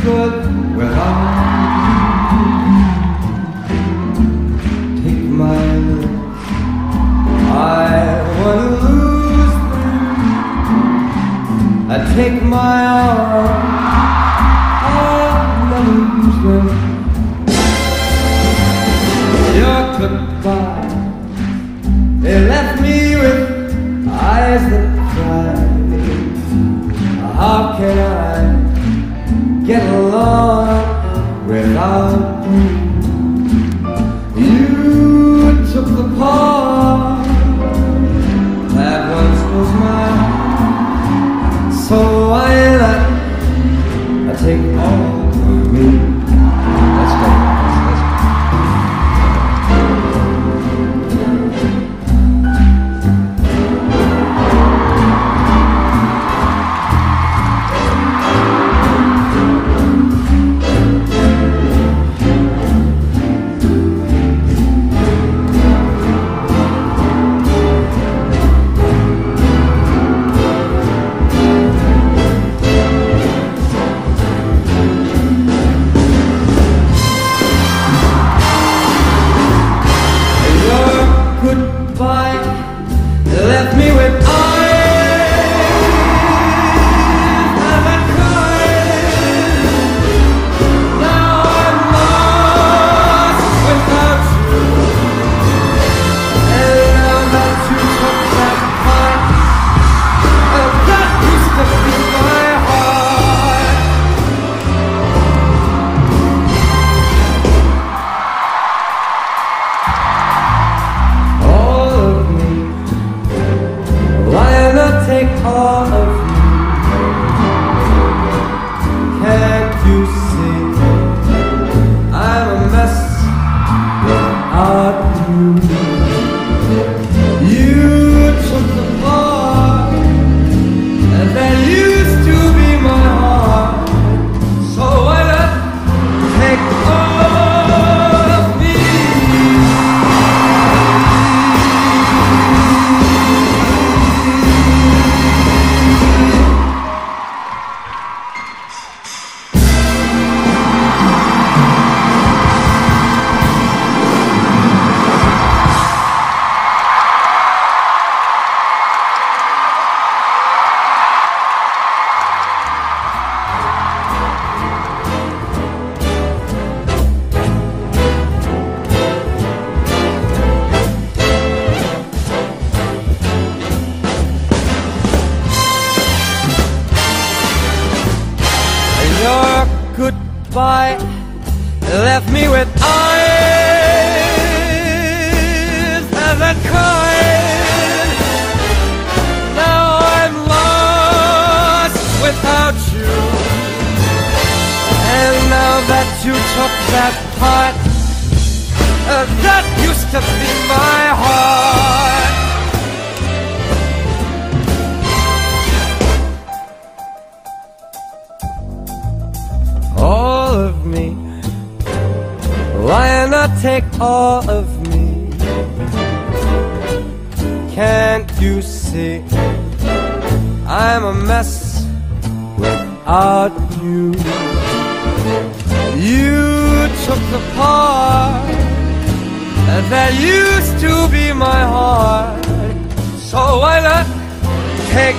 good without you. Take my lips, I wanna lose them. I take my arms, I'll never lose them. Your goodbye, they left me with eyes that cry. How can I get along without you? You took the part that once was mine, so why not I take all of me? Let's go. Left me with eyes that cried. Now I'm lost without you. And now that you took that part that used to be my heart. All of me, why not take all of you? Can't you see I'm a mess without you? You took the part that used to be my heart, so why not take all of me? Your goodbye left me with eyes that cried. Now I'm lost without you. And now that you took that part that used to be my heart. All of me, why not take all of me? Can't you see I'm a mess without you? You took the part that used to be my heart, so why not take